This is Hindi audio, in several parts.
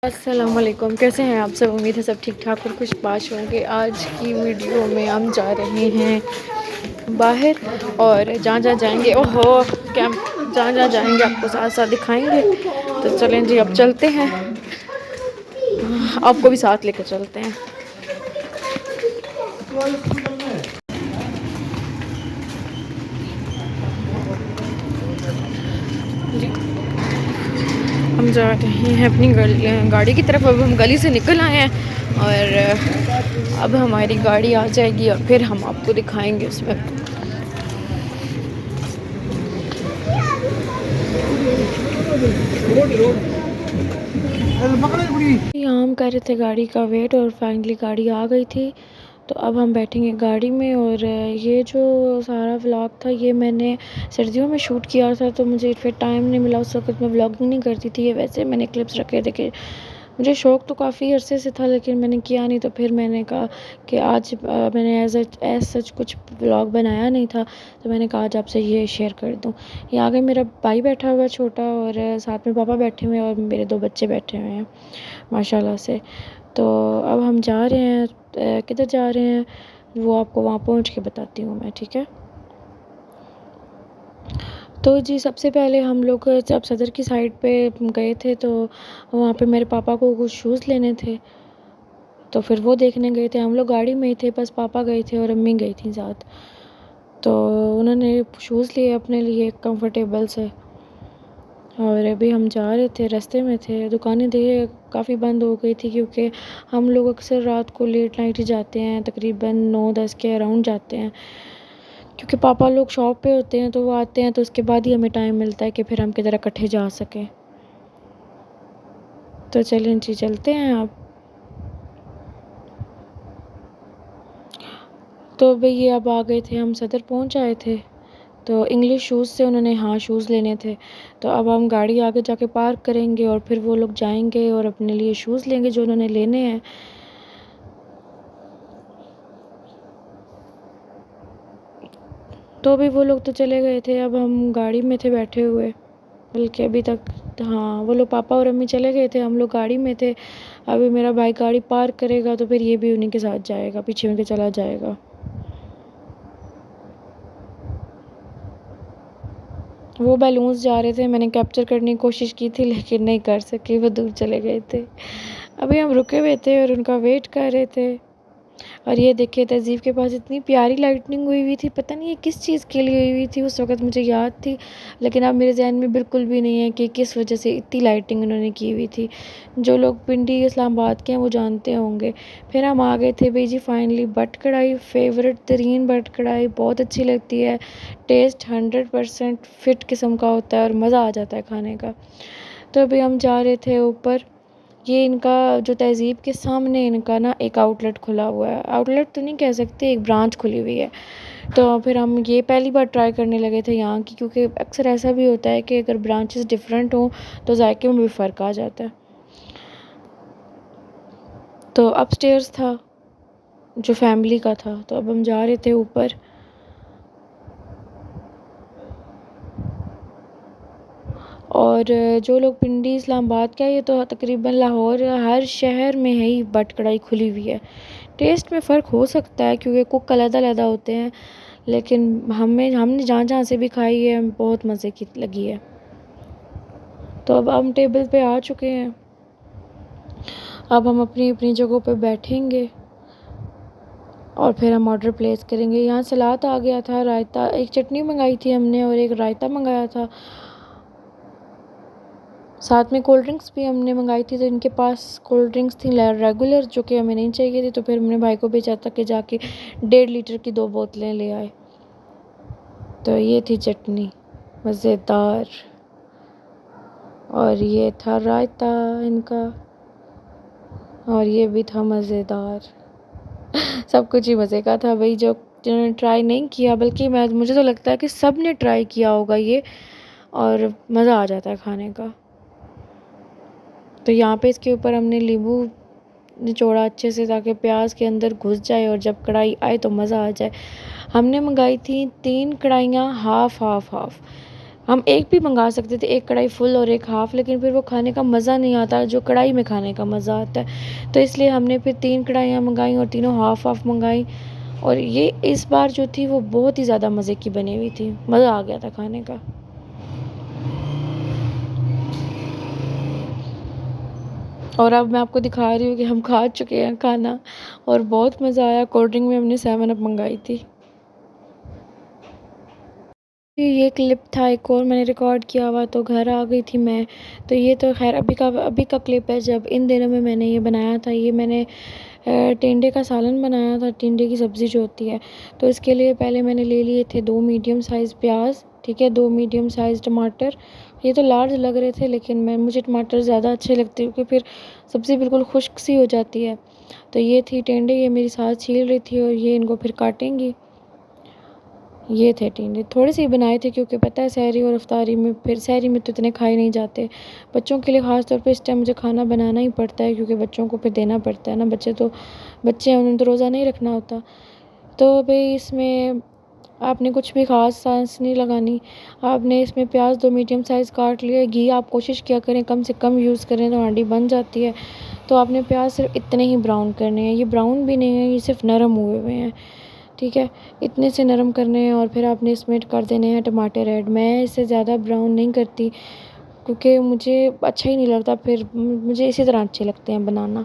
अस्सलाम वालेकुम। कैसे हैं आप सब? उम्मीद है सब ठीक ठाक और खुश बाश होंगे। आज की वीडियो में हम जा रहे हैं बाहर और जहाँ जहाँ जाएंगे ओहो क्या जहाँ जहाँ जाएंगे आपको साथ साथ दिखाएंगे। तो चलें जी, अब चलते हैं, आपको भी साथ लेकर चलते हैं जी। हम जा रहे हैं अपनी गाड़ी की तरफ। अब हम गली से निकल आए हैं और अब हमारी गाड़ी आ जाएगी और फिर हम आपको दिखाएंगे उसमें। यहाँ हम कर रहे थे गाड़ी का वेट और फाइनली गाड़ी आ गई थी। तो अब हम बैठेंगे गाड़ी में। और ये जो सारा व्लॉग था ये मैंने सर्दियों में शूट किया था, तो मुझे फिर टाइम नहीं मिला। उस वक्त मैं व्लॉगिंग नहीं करती थी। ये वैसे मैंने क्लिप्स रखे थे कि मुझे शौक़ तो काफ़ी अरसे से था लेकिन मैंने किया नहीं। तो फिर मैंने कहा कि आज मैंने एज सच कुछ व्लॉग बनाया नहीं था, तो मैंने कहा आज आपसे ये शेयर कर दूँ। ये आगे मेरा भाई बैठा हुआ है छोटा, और साथ में पापा बैठे हुए हैं और मेरे 2 बच्चे बैठे हुए हैं माशाल्लाह से। तो अब हम जा रहे हैं, किधर जा रहे हैं वो आपको वहाँ पहुँच के बताती हूँ मैं, ठीक है। तो जी सबसे पहले हम लोग जब सदर की साइड पे गए थे तो वहाँ पे मेरे पापा को कुछ शूज़ लेने थे, तो फिर वो देखने गए थे। हम लोग गाड़ी में ही थे, बस पापा गए थे और अम्मी गई थी साथ। तो उन्होंने शूज़ लिए अपने लिए कंफर्टेबल से, और अभी हम जा रहे थे, रास्ते में थे। दुकानें देखिए काफ़ी बंद हो गई थी क्योंकि हम लोग अक्सर रात को लेट नाइट ही जाते हैं, तकरीबन 9-10 के अराउंड जाते हैं, क्योंकि पापा लोग शॉप पे होते हैं तो वो आते हैं तो उसके बाद ही हमें टाइम मिलता है कि फिर हम किधर इकट्ठे जा सकें। तो चलें जी चलते हैं आप। तो भाई ये अब आ गए थे, हम सदर पहुंच आए थे। तो इंग्लिश शूज़ से उन्होंने हाँ शूज़ लेने थे, तो अब हम गाड़ी आगे जाके पार्क करेंगे और फिर वो लोग जाएंगे और अपने लिए शूज़ लेंगे जो उन्होंने लेने हैं। तो अभी वो लोग तो चले गए थे, अब हम गाड़ी में थे बैठे हुए, बल्कि अभी तक हाँ वो लोग पापा और अम्मी चले गए थे, हम लोग गाड़ी में थे। अभी मेरा भाई गाड़ी पार्क करेगा तो फिर ये भी उन्हीं के साथ जाएगा, पीछे उनके चला जाएगा। वो बैलून्स जा रहे थे, मैंने कैप्चर करने की कोशिश की थी लेकिन नहीं कर सकी, वो दूर चले गए थे। अभी हम रुके हुए थे और उनका वेट कर रहे थे। और ये देखिए तहज़ीब के पास इतनी प्यारी लाइटनिंग हुई हुई थी, पता नहीं ये किस चीज़ के लिए हुई हुई थी। उस वक़्त मुझे याद थी लेकिन अब मेरे ज़हन में बिल्कुल भी नहीं है कि किस वजह से इतनी लाइटिंग उन्होंने की हुई थी। जो लोग पिंडी इस्लामाबाद के हैं वो जानते होंगे। फिर हम आ गए थे भाई जी फाइनली बट कढ़ाई, फ़ेवरेट तरीन बट कढ़ाई, बहुत अच्छी लगती है। टेस्ट 100% फ़िट किस्म का होता है और मज़ा आ जाता है खाने का। तो अभी हम जा रहे थे ऊपर। ये इनका जो तहज़ीब के सामने इनका ना एक आउटलेट खुला हुआ है, आउटलेट तो नहीं कह सकते, एक ब्रांच खुली हुई है। तो फिर हम ये पहली बार ट्राई करने लगे थे यहाँ की, क्योंकि अक्सर ऐसा भी होता है कि अगर ब्रांचेस डिफरेंट हों तो जायके में भी फ़र्क आ जाता है। तो अपस्टेयर्स था जो फैमिली का था, तो अब हम जा रहे थे ऊपर। और जो लोग पिंडी इस्लामाबाद का, ये तो तकरीबन लाहौर हर शहर में है ही बट कढ़ाई खुली हुई है। टेस्ट में फ़र्क हो सकता है क्योंकि कुक अलग-अलग होते हैं, लेकिन हमने जहाँ-जहाँ से भी खाई है बहुत मज़े की लगी है। तो अब हम टेबल पे आ चुके हैं, अब हम अपनी-अपनी जगहों पे बैठेंगे और फिर हम ऑर्डर प्लेस करेंगे। यहाँ सलाद आ गया था, रायता, एक चटनी मंगाई थी हमने और एक रायता मंगाया था। साथ में कोल्ड ड्रिंक्स भी हमने मंगाई थी, तो इनके पास कोल्ड ड्रिंक्स थी रेगुलर जो कि हमें नहीं चाहिए थी, तो फिर हमने भाई को भेजा था कि जाके 1.5 लीटर की 2 बोतलें ले आए। तो ये थी चटनी मज़ेदार और ये था रायता इनका और ये भी था मज़ेदार। सब कुछ ही मज़े का था भाई। जिन्होंने ट्राई नहीं किया, बल्कि मुझे तो लगता है कि सब ने ट्राई किया होगा ये, और मज़ा आ जाता है खाने का। तो यहाँ पे इसके ऊपर हमने नींबू निचोड़ा अच्छे से ताकि प्याज के अंदर घुस जाए और जब कढ़ाई आए तो मज़ा आ जाए। हमने मंगाई थी 3 कढ़ाइयाँ, हाफ़ हाफ़ हाफ़। हम एक भी मंगा सकते थे, एक कढ़ाई फुल और एक हाफ़, लेकिन फिर वो खाने का मज़ा नहीं आता जो कढ़ाई में खाने का मज़ा आता है। तो इसलिए हमने फिर 3 कढ़ाइयाँ मंगाई और तीनों हाफ़ हाफ़ मंगाई। और ये इस बार जो थी वो बहुत ही ज़्यादा मज़े की बनी हुई थी, मज़ा आ गया था खाने का। और अब मैं आपको दिखा रही हूँ कि हम खा चुके हैं खाना और बहुत मज़ा आया। कोल्ड ड्रिंक में हमने 7 अप मंगाई थी। ये क्लिप था एक और मैंने रिकॉर्ड किया हुआ, तो घर आ गई थी मैं। तो ये तो ख़ैर अभी का क्लिप है जब इन दिनों में मैंने ये बनाया था। ये मैंने टिंडे का सालन बनाया था, टिंडे की सब्ज़ी जो होती है। तो इसके लिए पहले मैंने ले लिए थे 2 मीडियम साइज़ प्याज, ठीक है, 2 मीडियम साइज़ टमाटर। ये तो लार्ज लग रहे थे लेकिन मुझे टमाटर ज़्यादा अच्छे लगते हैं क्योंकि फिर सब्ज़ी बिल्कुल खुश्क सी हो जाती है। तो ये थी टिंडे, ये मेरी सास छील रही थी और ये इनको फिर काटेंगी। ये थे टिंडे, थोड़े से ही बनाए थे क्योंकि पता है सहरी और इफ्तारी में, फिर सहरी में तो इतने खाए नहीं जाते। बच्चों के लिए ख़ास तौर पे इस टाइम मुझे खाना बनाना ही पड़ता है क्योंकि बच्चों को फिर देना पड़ता है ना। बच्चे हैं, उन्हें तो रोज़ा नहीं रखना होता। तो भई इसमें आपने कुछ भी ख़ास सांस नहीं लगानी। आपने इसमें प्याज 2 मीडियम साइज़ काट लिए। घी आप कोशिश किया करें कम से कम यूज़ करें, तो हांडी बन जाती है। तो आपने प्याज सिर्फ इतने ही ब्राउन करने हैं, ये ब्राउन भी नहीं है, ये सिर्फ नरम हुए हुए हैं, ठीक है। इतने से नरम करने हैं और फिर आपने इसमें कर देने हैं टमाटर ऐड। मैं इससे ज़्यादा ब्राउन नहीं करती क्योंकि मुझे अच्छा ही नहीं लगता, फिर मुझे इसी तरह अच्छे लगते हैं बनाना।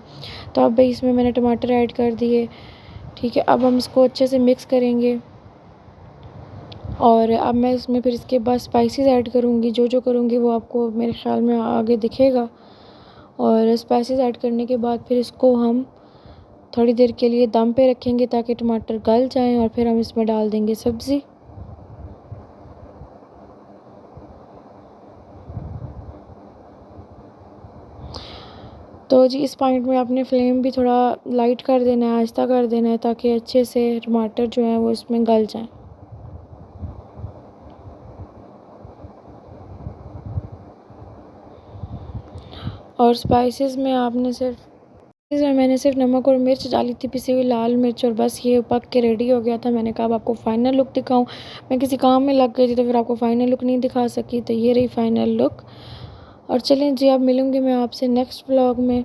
तो अब भाई इसमें मैंने टमाटर ऐड कर दिए, ठीक है। अब हम इसको अच्छे से मिक्स करेंगे और अब मैं इसमें फिर इसके बाद स्पाइसेस ऐड करूँगी। जो करूँगी वो आपको मेरे ख़्याल में आगे दिखेगा। और स्पाइसेस ऐड करने के बाद फिर इसको हम थोड़ी देर के लिए दम पे रखेंगे ताकि टमाटर गल जाएं और फिर हम इसमें डाल देंगे सब्ज़ी। तो जी इस पॉइंट में आपने फ्लेम भी थोड़ा लाइट कर देना है, आहिस्ता कर देना है ताकि अच्छे से टमाटर जो है वो इसमें गल जाएं। और स्पाइसेस में आपने सिर्फ इसमें मैंने सिर्फ नमक और मिर्च डाली थी, पिसी हुई लाल मिर्च, और बस ये पक के रेडी हो गया था। मैंने कहा अब आपको फ़ाइनल लुक दिखाऊं। मैं किसी काम में लग गई थी तो फिर आपको फ़ाइनल लुक नहीं दिखा सकी। तो ये रही फ़ाइनल लुक। और चलें जी, अब मिलूँगी मैं आपसे नेक्स्ट व्लॉग में।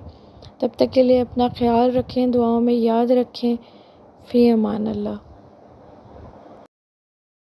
तब तक के लिए अपना ख्याल रखें, दुआओं में याद रखें। फ़ी अमान अल्लाह।